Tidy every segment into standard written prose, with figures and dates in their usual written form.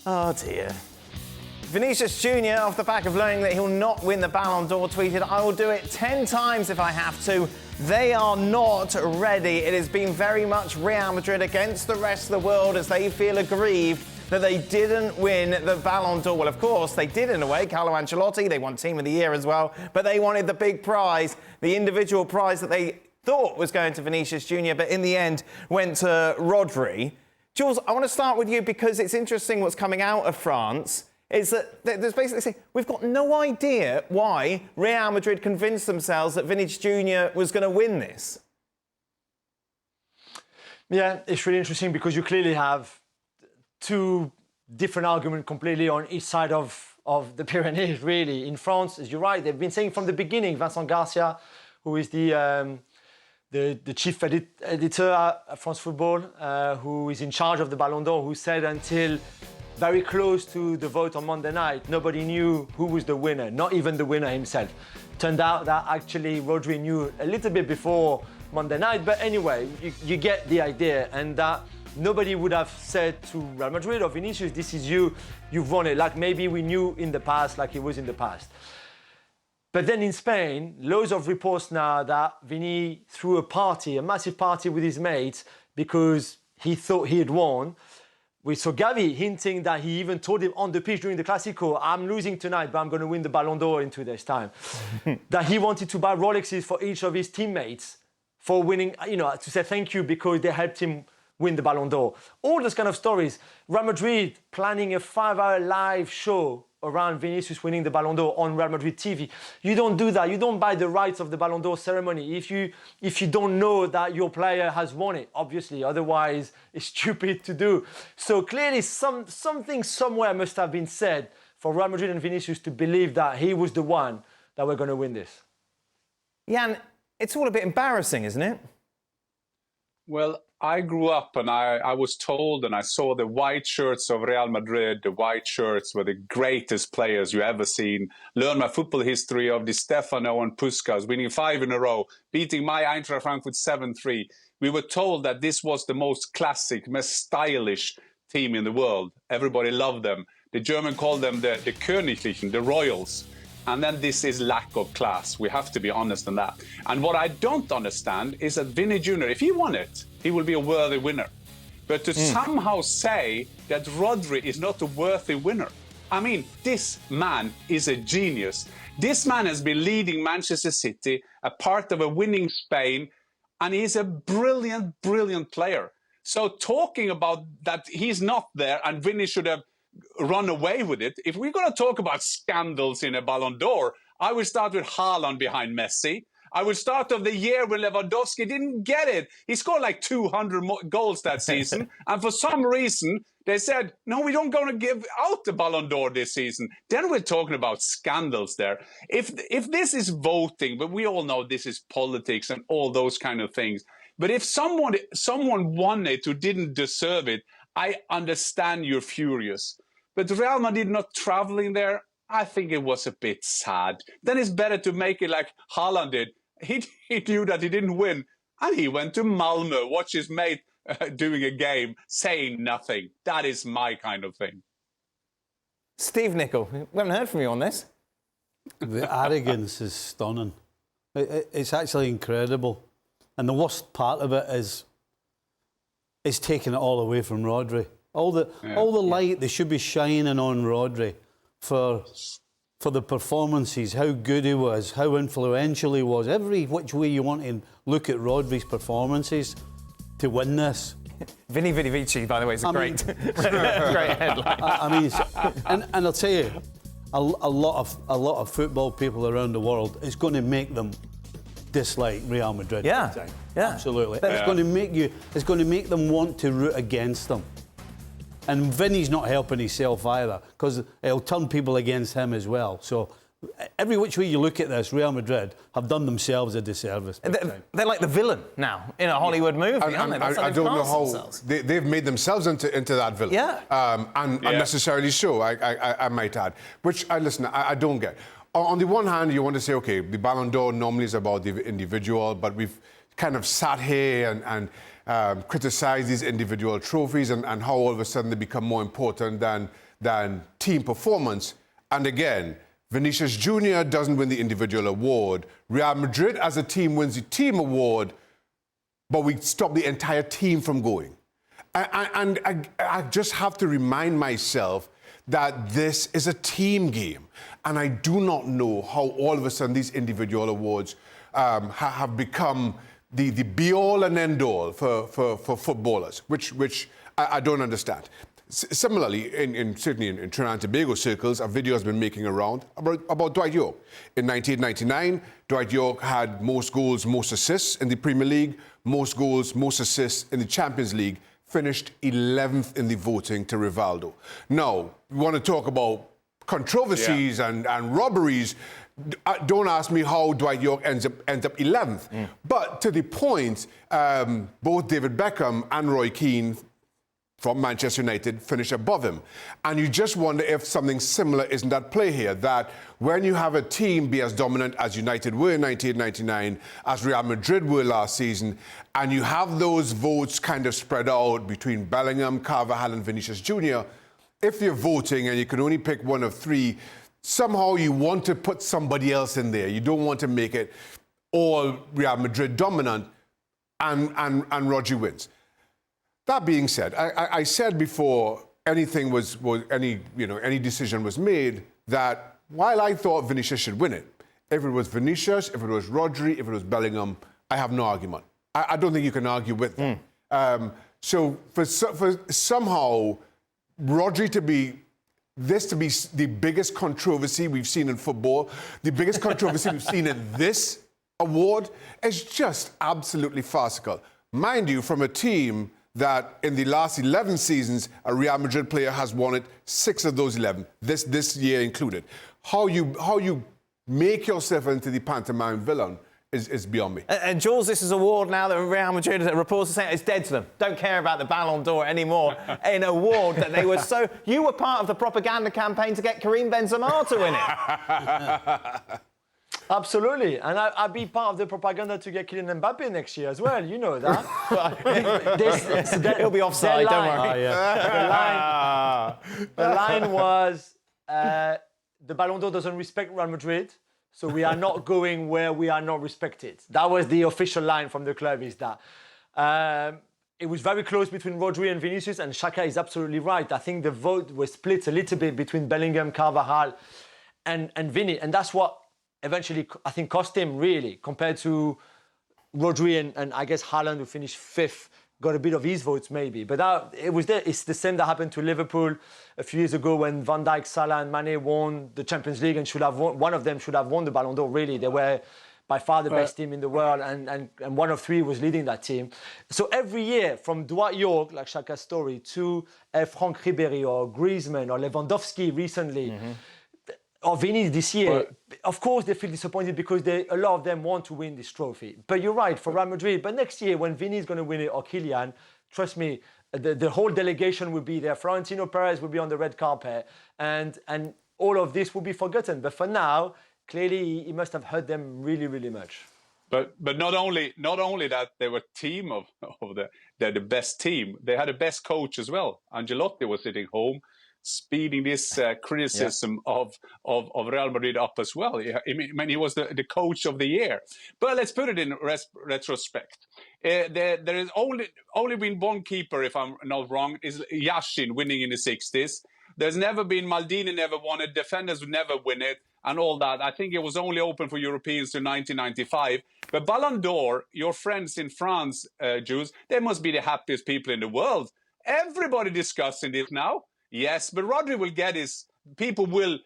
Oh dear. Vinicius Jr., off the back of learning that he'll not win the Ballon d'Or, tweeted, "I will do it 10 times if I have to. They are not ready." It has been very much Real Madrid against the rest of the world as they feel aggrieved that they didn't win the Ballon d'Or. Well, of course, they did in a way. Carlo Ancelotti, they won Team of the Year as well, but they wanted the big prize, the individual prize that they thought was going to Vinicius Jr., but in the end went to Rodri. Jules, I want to start with you because it's interesting what's coming out of France. Is that there's basically saying, we've got no idea why Real Madrid convinced themselves that Vinicius Jr. was going to win this. Yeah, it's really interesting because you clearly have two different arguments completely on each side of the Pyrenees, really. In France, as you're right, they've been saying from the beginning, Vincent Garcia, who is the chief editor at France Football, who is in charge of the Ballon d'Or, who said until very close to the vote on Monday night, nobody knew who was the winner, not even the winner himself. Turned out that actually Rodri knew a little bit before Monday night, but anyway, you get the idea, and that nobody would have said to Real Madrid or Vinicius, this is you, you've won it, like maybe we knew in the past, like it was in the past. But then in Spain, loads of reports now that Vini threw a party, a massive party with his mates because he thought he had won. We saw Gavi hinting that he even told him on the pitch during the Clásico, I'm losing tonight, but I'm going to win the Ballon d'Or in 2 days' time. That he wanted to buy Rolexes for each of his teammates for winning, to say thank you because they helped him win the Ballon d'Or. All those kind of stories. Real Madrid planning a 5-hour live show around Vinicius winning the Ballon d'Or on Real Madrid TV. You don't do that. You don't buy the rights of the Ballon d'Or ceremony if you don't know that your player has won it, obviously. Otherwise, it's stupid to do. So clearly something somewhere must have been said for Real Madrid and Vinicius to believe that he was the one that were going to win this. Jan, it's all a bit embarrassing, isn't it? Well, I grew up and I was told and I saw the white shirts of Real Madrid. The white shirts were the greatest players you ever seen. Learned my football history of Di Stefano and Puskas, winning 5 in a row, beating my Eintracht Frankfurt 7-3. We were told that this was the most classic, most stylish team in the world. Everybody loved them. The German called them the Königlichen, the royals. And then this is lack of class. We have to be honest on that. And what I don't understand is that Vinny Jr., if he won it, he will be a worthy winner. But to somehow say that Rodri is not a worthy winner, I mean, this man is a genius. This man has been leading Manchester City, a part of a winning Spain, and he's a brilliant, brilliant player. So talking about that he's not there and Vinny should have run away with it. If we're going to talk about scandals in a Ballon d'Or, I would start with Haaland behind Messi. I would start of the year when Lewandowski didn't get it. He scored like 200 goals that season. And for some reason, they said, no, we don't going to give out the Ballon d'Or this season. Then we're talking about scandals there. If this is voting, but we all know this is politics and all those kind of things. But if someone won it who didn't deserve it, I understand you're furious. But Real Madrid not traveling there, I think it was a bit sad. Then it's better to make it like Haaland did. He knew that he didn't win, and he went to Malmö, watch his mate doing a game, saying nothing. That is my kind of thing. Steve Nicol, we haven't heard from you on this. The arrogance is stunning. It's actually incredible. And the worst part of it is taking it all away from Rodri. All the light they should be shining on Rodri for the performances, how good he was, how influential he was. Every which way you want to look at Rodri's performances to win this. Vini Vici, by the way, is a great headline. I mean, and I'll tell you, a lot of football people around the world, it's going to make them dislike Real Madrid. Yeah. Absolutely. It's going to make them want to root against them. And Vinny's not helping himself either, because it'll turn people against him as well. So every which way you look at this, Real Madrid have done themselves a disservice. They're like the villain now in a Hollywood movie, aren't they? I don't know how they've made themselves into that villain. Yeah. Unnecessarily so, I might add. Which, I don't get. On the one hand, you want to say, okay, the Ballon d'Or normally is about the individual, but we've kind of sat here and criticize these individual trophies and how all of a sudden they become more important than team performance. And again, Vinicius Jr. doesn't win the individual award. Real Madrid as a team wins the team award, but we stop the entire team from going. And I just have to remind myself that this is a team game. And I do not know how all of a sudden these individual awards have become the be-all and end-all for footballers, which I don't understand. Similarly, certainly in Trinidad and Tobago circles, a video has been making around about Dwight Yorke. In 1999, Dwight Yorke had most goals, most assists in the Premier League, most goals, most assists in the Champions League, finished 11th in the voting to Rivaldo. Now, we want to talk about controversies and robberies. Don't ask me how Dwight Yorke ends up 11th. But to the point, both David Beckham and Roy Keane from Manchester United finish above him. And you just wonder if something similar isn't at play here, that when you have a team be as dominant as United were in 1999, as Real Madrid were last season, and you have those votes kind of spread out between Bellingham, Carvajal and Vinicius Jr., if you're voting and you can only pick one of three, somehow you want to put somebody else in there. You don't want to make it all Real Madrid dominant and Rodri wins. That being said, I said before any decision was made that while I thought Vinicius should win it, if it was Vinicius, if it was Rodri, if it was Bellingham, I have no argument. I don't think you can argue with that. So for somehow Rodri to be the biggest controversy we've seen in football, the biggest controversy we've seen in this award, is just absolutely farcical. Mind you, from a team that in the last 11 seasons, a Real Madrid player has won it 6 of those 11, this year included. How you make yourself into the pantomime villain is beyond me. And Jules, this is a award now that Real Madrid, reports are saying it's dead to them. Don't care about the Ballon d'Or anymore. An award that they were so... You were part of the propaganda campaign to get Karim Benzema to win it. Absolutely, and I'll be part of the propaganda to get Kylian Mbappe next year as well. You know that. He'll be offside. Don't worry. The line was the Ballon d'Or doesn't respect Real Madrid, so we are not going where we are not respected. That was the official line from the club. Is that it was very close between Rodri and Vinicius, and Xhaka is absolutely right. I think the vote was split a little bit between Bellingham, Carvajal, and Vini, and that's what eventually, I think, cost him, really, compared to Rodri and I guess Haaland, who finished 5th, got a bit of his votes, maybe. But it's the same that happened to Liverpool a few years ago when Van Dijk, Salah and Mane won the Champions League and one of them should have won the Ballon d'Or, really. They were by far the best team in the world, and one of three was leading that team. So every year, from Dwight Yorke, like Xhaka's story, to Franck Ribéry or Griezmann or Lewandowski recently, or Vini this year, of course they feel disappointed because a lot of them want to win this trophy. But you're right, for Real Madrid. But next year, when Vini is going to win it, or Kylian, trust me, the whole delegation will be there. Florentino Perez will be on the red carpet, and all of this will be forgotten. But for now, clearly, he must have hurt them really, really much. But not only that they were they're the best team. They had the best coach as well. Ancelotti was sitting home, speeding this criticism of Real Madrid up as well. I mean, he was the coach of the year. But let's put it in retrospect. There is only been one keeper, if I'm not wrong, is Yashin winning in the 60s. There's never been, Maldini never won it, defenders would never win it, and all that. I think it was only open for Europeans to 1995. But Ballon d'Or, your friends in France, Jules, they must be the happiest people in the world. Everybody discussing this now. Yes, but Rodri will get his... People will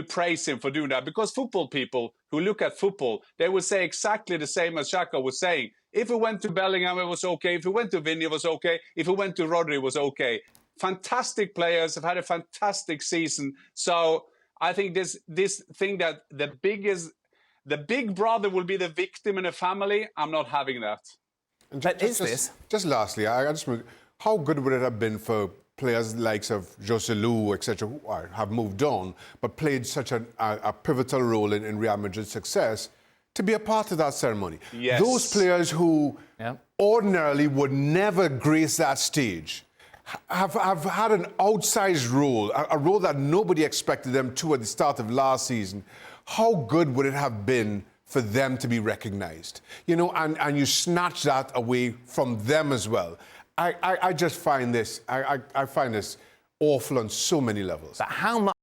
praise him for doing that, because football people who look at football, they will say exactly the same as Xhaka was saying. If it went to Bellingham, it was okay. If it went to Vini, it was okay. If it went to Rodri, it was okay. Fantastic players have had a fantastic season. So I think this thing that the big brother will be the victim in a family, I'm not having that. Just lastly, how good would it have been for players likes of Joselu, etc., who have moved on, but played such a pivotal role in Real Madrid's success, to be a part of that ceremony. Yes. Those players who Yeah. ordinarily would never grace that stage have had an outsized role, a role that nobody expected them to at the start of last season. How good would it have been for them to be recognised? You know, and you snatch that away from them as well. I just find this, I find this awful on so many levels. But how much